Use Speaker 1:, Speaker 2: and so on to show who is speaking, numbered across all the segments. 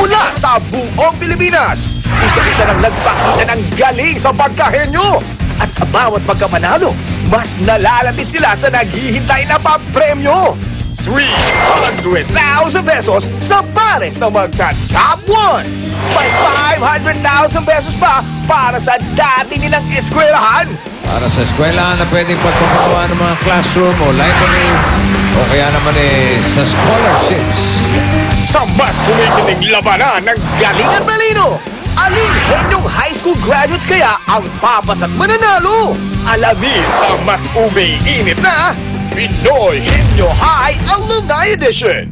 Speaker 1: mula sa buong Pilipinas. Isa-isa nang nagpakita ng galing sa pagkahenyo. At sa bawat pagkapanalo, mas nalalapit sila sa naghihintay na papremyo. 300,000 pesos sa pares na magta-top 1. May 500,000 pesos pa para sa dati nilang eskwelahan.
Speaker 2: Para sa eskwelahan na pwedeng pagpapagawa ng mga classroom o library o kaya naman sa scholarships.
Speaker 1: Sa mas sumikiting labanan ng galing at talino, aling henyong high school graduates kaya ang papas at mananalo? Alamin sa mas umiinit na Pinoy Henyo High Alumni Edition.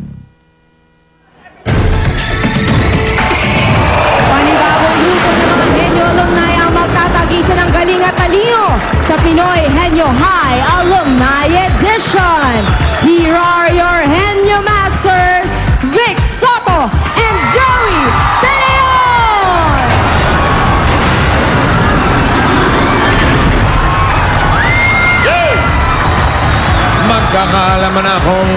Speaker 3: Panibagong grupo ng mga Henyo Alumni ang magtatagisa ng galing at talino sa Pinoy Henyo High Alumni Edition. Here are your Henyo Masters, Vic Soto and Joey De Leon!
Speaker 2: Magkakaalaman na kung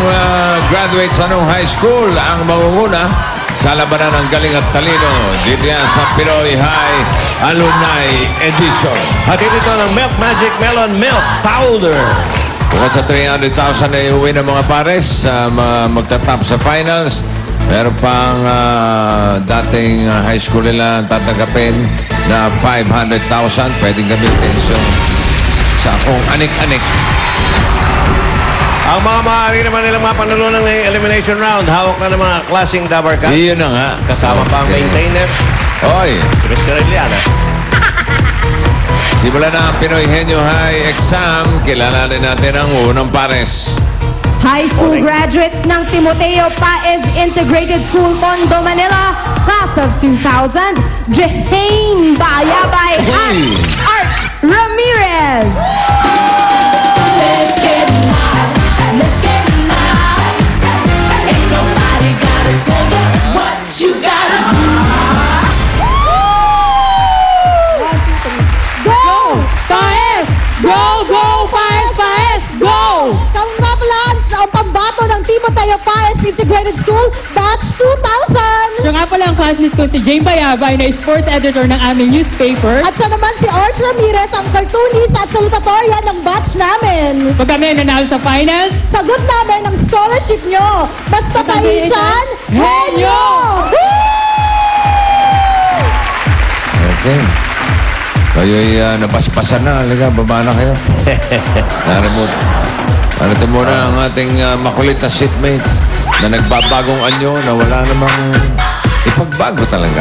Speaker 2: graduates sa anong high school ang mangunguna sa labanan ng galing at talino dito yan sa Pinoy High Alumni Edition.
Speaker 4: Hatid ito ng Milk Magic Melon Milk Powder.
Speaker 2: Bukod sa 300,000 na iuwi ng mga pares magtatap sa finals, meron pang dating high school nila tatanggapin na 500,000 pwedeng gamitin sa kung anik-anik.
Speaker 4: Ang mga maaari naman nilang mapanalunan ng elimination round, hawak na ng mga klaseng Dabar Cats.
Speaker 2: Iyon na nga.
Speaker 4: Kasama pa ang maintainer,
Speaker 2: Oy,
Speaker 4: Mr. Eliana.
Speaker 2: simulan na ang Pinoy Henyo High exam. Kilalanin natin ang unang pares.
Speaker 3: High school graduates ng Timoteo Paez Integrated School, Tondo, Manila, class of 2000, Jehane Bayabay at Art Ramirez.
Speaker 5: Let's get loud, let's get loud. Ain't nobody gotta tell you what you gotta do.
Speaker 6: Go! Paes! Go! Go! Paes! Paes! Go! Kami mapalaan ang pambato ng Timoteo Paes Integrated School, Batch 2000!
Speaker 7: Siya nga pala ang classmate ko si Jane Bayabay na sports editor ng aming newspaper.
Speaker 6: At siya naman si Art Ramirez, ang cartoonist at salutatorian ng batch namin.
Speaker 7: Pag kami nanalo sa finals,
Speaker 6: Sagot namin ang scholarship nyo. Basta Paisian, Henyo!
Speaker 2: Okay. Kayo'y napaspasan na. Halika, baba na kayo. Narimot. Ano muna ang ating makulit na seatmate na nagbabagong anyo na wala namang ipagbago talaga.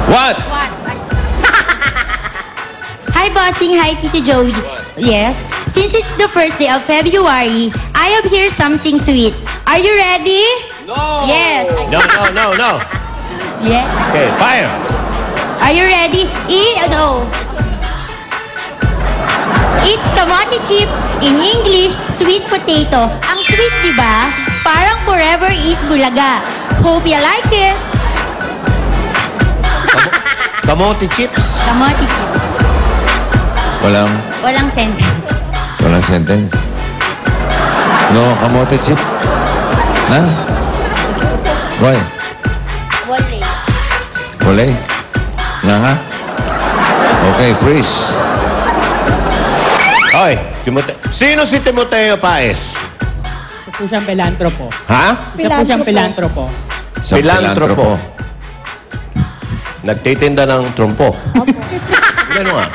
Speaker 2: What?
Speaker 8: Hi, Bossing. Hi, Tito Joey. Yes? Since it's the first day of February, I have here something sweet. Are you ready?
Speaker 2: No!
Speaker 8: Yes.
Speaker 4: No.
Speaker 8: Yeah.
Speaker 4: Okay, fire.
Speaker 8: Are you ready? No. It's kamote chips, in English, sweet potato. Ang sweet, di ba? Parang forever eat bulaga. Hope you like it.
Speaker 4: Kamote chips.
Speaker 8: Kamote chips. Walang sentence.
Speaker 2: Walang sentence. No, kamote chip. Ha? Why?
Speaker 8: Wale.
Speaker 2: Wala. Nga. Okay, please.
Speaker 4: Hoy, sino si Timoteo Paes?
Speaker 7: isa po siyang pilantropo.
Speaker 4: Ha?
Speaker 7: Isa po siyang pilantropo.
Speaker 2: Sa
Speaker 4: Pilantropo. Nagtitinda ng trompo. Ano nga?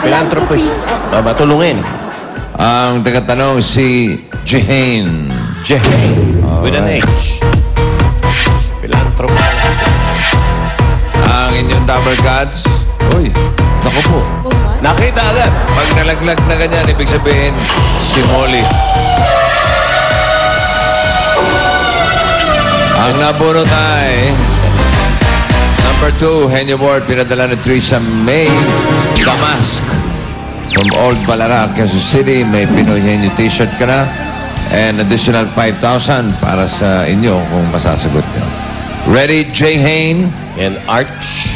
Speaker 4: Philanthropist. Matulungin.
Speaker 2: Ang tagatanong si Jehane.
Speaker 4: Jehane. With an H. Philanthropo.
Speaker 2: Ang inyong Dabar Cats. Uy, naku po.
Speaker 4: Nakita agad.
Speaker 2: Pag nalaglag na ganyan, ibig sabihin, si Molly. Ang nabunot ay number 2, Henyo Board, pinadala ni Trisha May Damask from Old Balara, Quezon City. May Pinoy Henyo t-shirt ka na and additional 5,000 para sa inyo kung masasagot nyo. Ready, Jehane?
Speaker 4: And Arch.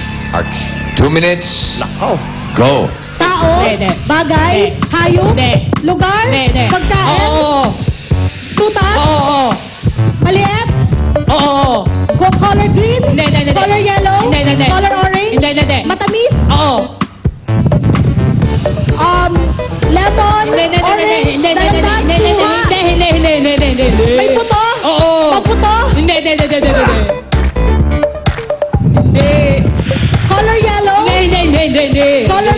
Speaker 2: 2 minutes.
Speaker 4: Nako.
Speaker 2: Go.
Speaker 6: Tao,
Speaker 7: Hindi.
Speaker 6: bagay, hayop,
Speaker 7: Hindi.
Speaker 6: lugar,
Speaker 7: Hindi.
Speaker 6: pagkain,
Speaker 7: Oo.
Speaker 6: prutas,
Speaker 7: Oo.
Speaker 6: maliit,
Speaker 7: Oo.
Speaker 6: Color green?
Speaker 7: Hindi.
Speaker 6: Color yellow?
Speaker 7: Hindi.
Speaker 6: Color orange?
Speaker 7: Hindi.
Speaker 6: Matamis?
Speaker 7: Oo.
Speaker 6: Lemon? Orange? Dalandan? Suha?
Speaker 7: Hindi.
Speaker 6: May buto?
Speaker 7: Oo.
Speaker 6: Maputo?
Speaker 7: Hindi.
Speaker 6: Color yellow?
Speaker 7: Hindi.
Speaker 6: Color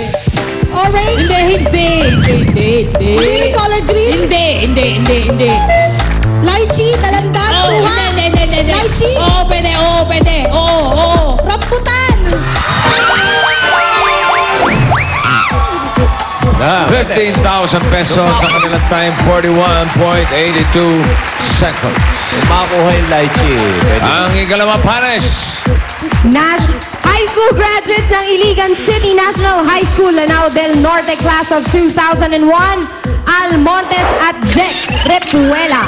Speaker 6: orange?
Speaker 7: Hindi.
Speaker 6: Hindi rin color green?
Speaker 7: Hindi.
Speaker 6: Lychee? Dalandan? Suha?
Speaker 7: Hindi.
Speaker 6: Lychee?
Speaker 7: Oo, pwede. Oo.
Speaker 6: Rambutan?
Speaker 2: 15,000 pesos sa kanilang time, 41.82 seconds.
Speaker 4: Makuha yung lychee. Pwede.
Speaker 2: Ang ikalawang pares.
Speaker 3: High school graduates ng Iligan City National High School, Lanao del Norte class of 2001, Al Montes at Jack Repuela.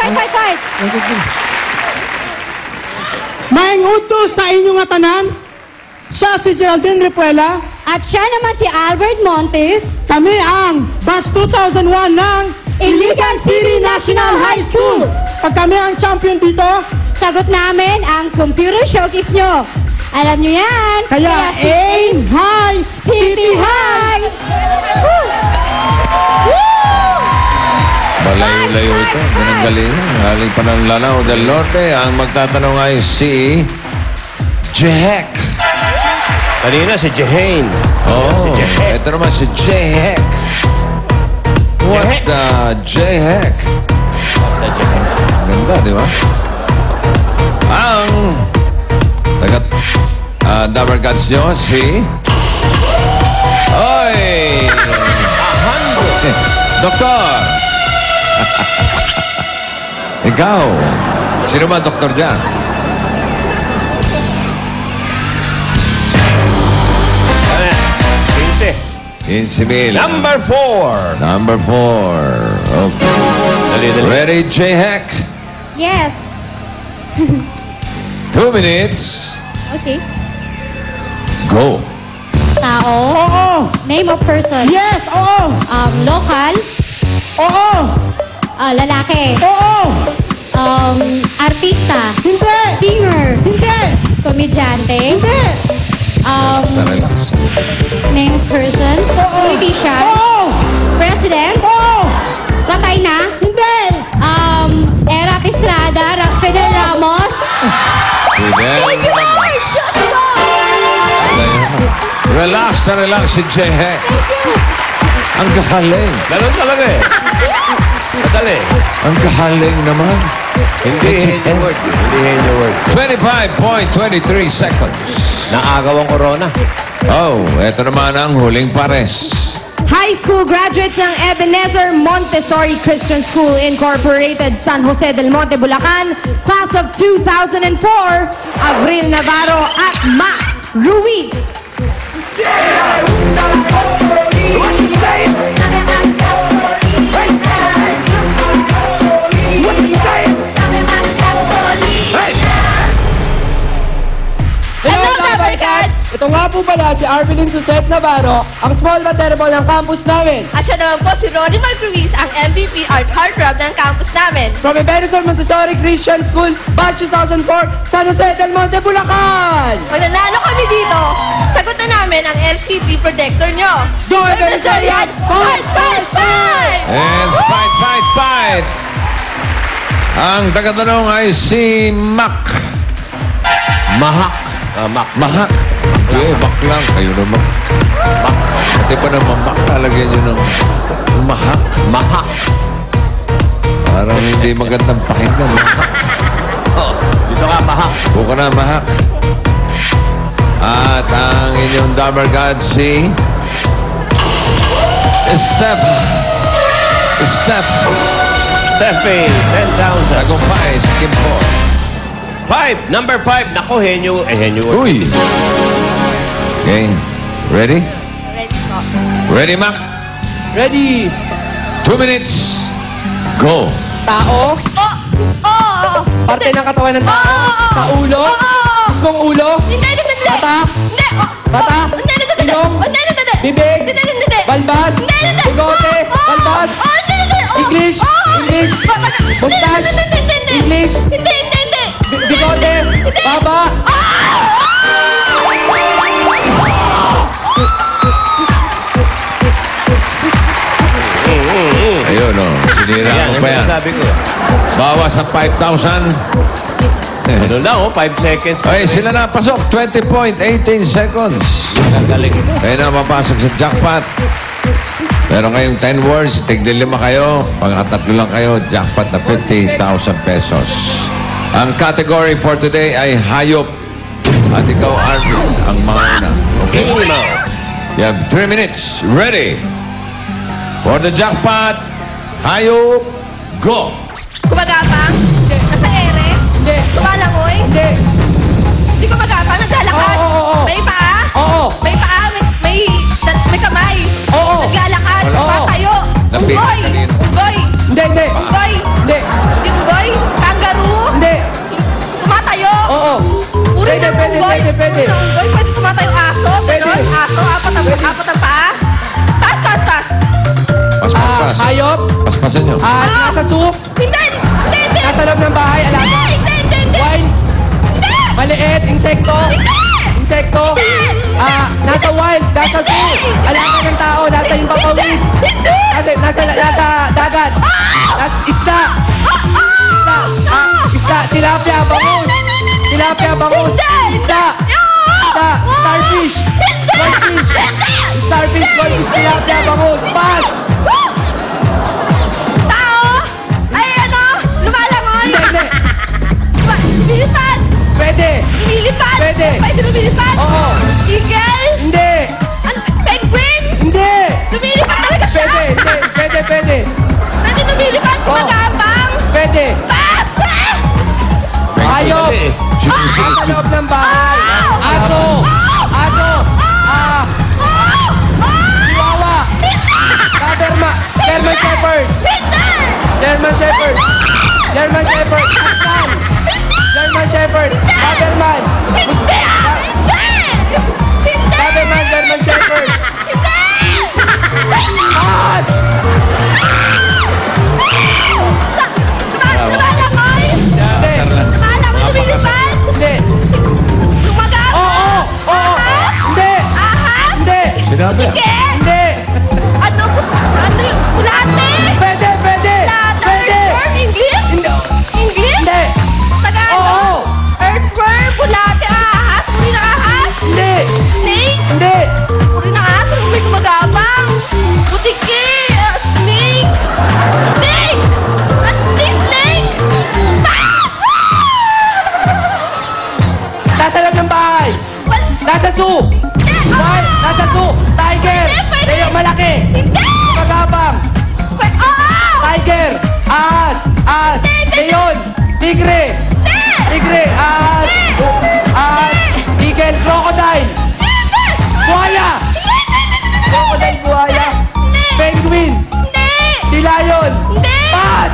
Speaker 6: Fight!
Speaker 9: Maing utos sa inyong nga tanan, siya si Geraldine Repuela,
Speaker 6: At siya naman si Albert Montes,
Speaker 9: kami ang Batch 2001 ng
Speaker 6: Iligan City National High School.
Speaker 9: Pag kami ang champion dito,
Speaker 6: Sagot namin ang computer showcase nyo. Alam nyo yan.
Speaker 9: kaya aim high,
Speaker 6: City High! Woo!
Speaker 2: Malayo-layo ito. Ganang galing. Galing pa ng Lanao del Norte. Ang magtatanong ay si Jehek.
Speaker 4: Kanina si Jehane.
Speaker 2: Oh,
Speaker 4: Si Jehek.
Speaker 2: ito naman si Jehek. What
Speaker 4: Jehek.
Speaker 2: the Jehek?
Speaker 4: Sa Jehane.
Speaker 2: Ganda, di ba? Ang Dabber Gods nyo, si... Oy! Doktor! Ikaw, sino ba doktor dyan?
Speaker 4: Pinse.
Speaker 2: Insimil.
Speaker 4: Number 4.
Speaker 2: Number 4. Okay.
Speaker 4: Dali.
Speaker 2: Ready, Jehek?
Speaker 6: Yes.
Speaker 2: 2 minutes.
Speaker 6: Okay.
Speaker 2: Go.
Speaker 6: Tao.
Speaker 9: oo,
Speaker 6: Name of person.
Speaker 9: yes, oo,
Speaker 6: Local.
Speaker 9: oo,
Speaker 6: Lalaki.
Speaker 9: oo,
Speaker 6: Artista.
Speaker 9: hindi,
Speaker 6: Singer.
Speaker 9: hindi,
Speaker 6: Komedyante.
Speaker 9: hindi,
Speaker 2: Relax.
Speaker 6: Name person. Politician.
Speaker 9: oo,
Speaker 6: President.
Speaker 9: oo,
Speaker 6: Patay na.
Speaker 9: hindi,
Speaker 6: Era Estrada. Fidel Ramos. Thank you, Howard. Just go.
Speaker 2: Relax na relax si Jehek. Ang galing.
Speaker 4: Ganun talaga eh. Madali.
Speaker 2: Ang galing naman.
Speaker 4: Hindi henyo word. Hindi henyo word.
Speaker 2: 25.23 seconds.
Speaker 4: Naagaw ang corona.
Speaker 2: Oh, eto naman ang huling pares.
Speaker 3: High school graduates ng Ebenezer Montessori Christian School Incorporated, San Jose del Monte, Bulacan, class of 2004, Avril Navarro at Mac Ruiz.
Speaker 6: Hello, Dabber Gods!
Speaker 9: Ito nga po pala si Arvelin Suset Navarro, ang small but terrible ng campus namin.
Speaker 10: At siya naman po si Ronnie Marcruiz, ang MVP Art Heartthrob ng campus namin.
Speaker 9: From Ebenezer Montessori Christian School, Batch 2004, San Jose del Monte, Bulacan!
Speaker 10: Pag nanalo kami dito, sagot na namin ang LCD protector nyo.
Speaker 9: Go Ebenezerian!
Speaker 10: Fight, fight, fight!
Speaker 2: And fight! Ang tagatanong ay si Mac.
Speaker 4: Mahak.
Speaker 2: Mahak. Okay, Mac lang. Kayo naman. Mac. Pati ba naman Mac? Talagyan nyo ng mahak.
Speaker 4: Mahak.
Speaker 2: Parang hindi magandang pakinggan. Mahak.
Speaker 4: Oh, dito ka, mahak.
Speaker 2: Buka na, mahak. At ang inyong Dabber God si...
Speaker 4: Steffi, 10,000.
Speaker 2: Tagumpay si Kimpo.
Speaker 4: 5. Number 5. Nako, henyo. Henyo word.
Speaker 2: Uy! Okay. Ready?
Speaker 10: Ready po.
Speaker 2: Ready, Mac?
Speaker 9: Ready!
Speaker 2: 2 minutes. Go.
Speaker 9: Tao, Parte ng katawan ng tao? Sa ulo? Mismong ulo?
Speaker 10: Hindi.
Speaker 9: Mata?
Speaker 10: Hindi.
Speaker 9: Mata?
Speaker 10: Hindi.
Speaker 9: Ilong?
Speaker 10: Hindi.
Speaker 9: Bibig?
Speaker 10: Hindi.
Speaker 9: Balbas?
Speaker 10: Hindi.
Speaker 9: Bigote? Balbas?
Speaker 10: Hindi.
Speaker 9: English? English? Mustache? English?
Speaker 10: Hindi.
Speaker 9: Bigote? Baba?
Speaker 2: Ayun, oh. Sinira
Speaker 4: Yan,
Speaker 2: mo
Speaker 4: yung
Speaker 2: pa yan.
Speaker 4: sabi ko.
Speaker 2: Bawas sa 5,000.
Speaker 4: Ano lang, 5 seconds.
Speaker 2: Ay, sila na pasok. 20.18 seconds.
Speaker 4: Ang galing mo.
Speaker 2: Kayo na mapasok sa jackpot. Pero ngayong 10 words, tigdi 5 kayo. Pagkatatlo lang kayo, jackpot na 50,000 pesos. Ang category for today ay hayop. At ikaw, Arvin, ang mga una. Okay? You have 3 minutes. Ready? For the jackpot, hayop, go!
Speaker 10: Gumagapang? Nasa ere?
Speaker 9: Hindi.
Speaker 10: Lumalangoy?
Speaker 9: Hindi.
Speaker 10: Hindi gumagapang? Naglalakad?
Speaker 9: Oo.
Speaker 10: May paa?
Speaker 9: Oo.
Speaker 10: May paa? May kamay?
Speaker 9: Oo.
Speaker 10: Naglalakad?
Speaker 9: Oo.
Speaker 10: Patayo?
Speaker 2: Napili
Speaker 10: Unggoy?
Speaker 2: kanina.
Speaker 10: Unggoy?
Speaker 9: Hindi.
Speaker 10: Unggoy?
Speaker 9: Hindi.
Speaker 10: Hindi unggoy? Kangaroo?
Speaker 9: Hindi.
Speaker 10: Tumatayo?
Speaker 9: Oo.
Speaker 10: Uri
Speaker 9: Pwede,
Speaker 10: ng
Speaker 9: pwede,
Speaker 10: unggoy?
Speaker 9: pwede, pwede.
Speaker 10: Uri ng unggoy? Pwede tumatayo? Aso?
Speaker 9: Pwede.
Speaker 10: Ganon? Aso? Apat ang paa? Pass.
Speaker 2: Pas.
Speaker 9: Hayop?
Speaker 2: Paspasan nyo.
Speaker 9: Nasa soup?
Speaker 10: Hindi.
Speaker 9: Nasa loob ng bahay? Alaga?
Speaker 10: Hindi.
Speaker 9: Wine? Maliit? Insekto? Insekto? Nasa wild? Nasa zoo? Alaga ng tao? Nasa yung papawid? Nasa dagat? Isda? Isda? Tilapia? Bangus? Isda? Starfish? Goldfish? Starfish? Goldfish? Tilapia? Bangus? Pass!
Speaker 10: Tao? Ay, lumalangoy?
Speaker 9: Hindi.
Speaker 10: Lumilipad?
Speaker 9: Pwede!
Speaker 10: Lumilipad?
Speaker 9: Pwede.
Speaker 10: Pwede lumilipad?
Speaker 9: Oo.
Speaker 10: Eagle?
Speaker 9: Hindi!
Speaker 10: Penguin?
Speaker 9: Hindi!
Speaker 10: Lumilipad talaga siya?
Speaker 9: Pwede!
Speaker 10: Pwede lumilipad? Gumagapang?
Speaker 9: Pwede!
Speaker 10: Pass!
Speaker 9: Hayop! Nasa loob ng bahay! Aso! Chihuahua! German Shepherd! Aslan! German Shepherd! Doberman! Doberman, German Shepherd! Pass!
Speaker 10: Lumalangoy? Lumilipad?
Speaker 9: Hindi!
Speaker 10: Gumagapang?
Speaker 9: Oo! Hindi!
Speaker 10: Ahas?
Speaker 9: Hindi!
Speaker 2: Sinabi.
Speaker 10: Chicken?
Speaker 9: Hindi!
Speaker 10: Ano yung bulate?
Speaker 9: Pwede!
Speaker 10: Earthworm? English?
Speaker 9: Hindi!
Speaker 10: English? Tagalog?
Speaker 9: Oo!
Speaker 10: Earthworm? Bulate? Ahas? Uri ng ahas?
Speaker 9: Hindi!
Speaker 10: Snake?
Speaker 9: Hindi!
Speaker 10: Uri ng ahas? Ano may gumagapang? Butiki? Snake? Snake? Pass!
Speaker 9: Nasa loob ng bahay! Nasa zoo! Wild! Nasa zoo! Tiger!
Speaker 10: Pwede!
Speaker 9: Tayo malaki!
Speaker 10: Hindi!
Speaker 9: Magabang!
Speaker 10: Oo!
Speaker 9: Tiger! Ahas! Leon! Tigre! Ahas! Eagle! Crocodile! Buhaya! Crocodile! Buhaya! Penguin! Si lion! Pass!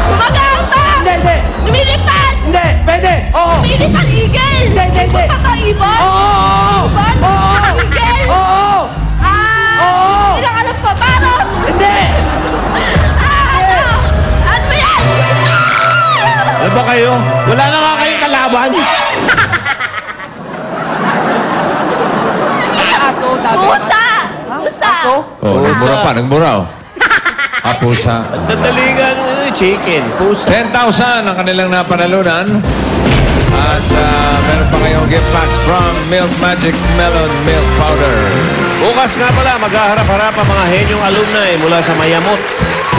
Speaker 10: Gumagapang!
Speaker 9: Hindi!
Speaker 10: Lumilipad!
Speaker 9: Hindi! Pwede! Oo!
Speaker 10: Lumilipad eagle!
Speaker 9: Hindi!
Speaker 10: Totoo ibon?
Speaker 9: Oo!
Speaker 10: Ibon? Eagle?
Speaker 9: Oo! Oo!
Speaker 10: Ilang alam ko, parot!
Speaker 9: Hindi!
Speaker 10: Ano yan?
Speaker 4: Ano ba kayo? Wala na nga kayong kalaban.
Speaker 9: Aso!
Speaker 10: Pusa! Pusa!
Speaker 2: Oh, nagmura. Pusa.
Speaker 4: Dadaligan, chicken, pusa.
Speaker 2: 10,000 ang kanilang napanalunan. At meron pa kayong gift packs from Milk Magic Melon Milk Powder.
Speaker 4: Bukas nga pala, maghaharap-harap ang mga henyong alumni mula sa Mayamot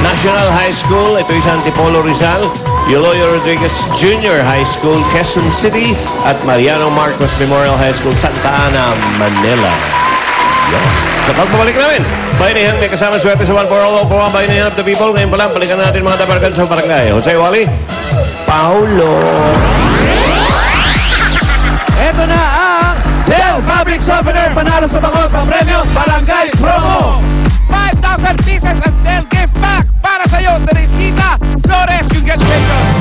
Speaker 4: National High School. Ito sa Antipolo, Rizal. Eloy Rodriguez Jr. High School, Quezon City. At Mariano Marcos Memorial High School, Santa Ana, Manila. Yan. Sa pagbabalik namin, Bayanihan may kasama swerte sa One for All for One Bayanihan of the People. Ngayon pa lang, balikan natin mga tabarkan sa barangay. Jose Wally, Paulo.
Speaker 1: Ito na ang Del Fabric Softener. Panalo sa bangot ng premyo Barangay Promo. 5,000 pieces at Del Gift Pack para sa iyo, Teresita Flores. Congratulations!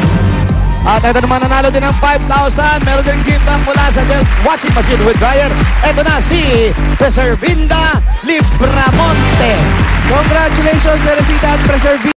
Speaker 11: At ito naman nanalo din ng 5,000. Meron din gift bag mula sa Dell washing machine with dryer. Ito na si Preservinda Libramonte.
Speaker 9: Congratulations, Teresita at Preserve.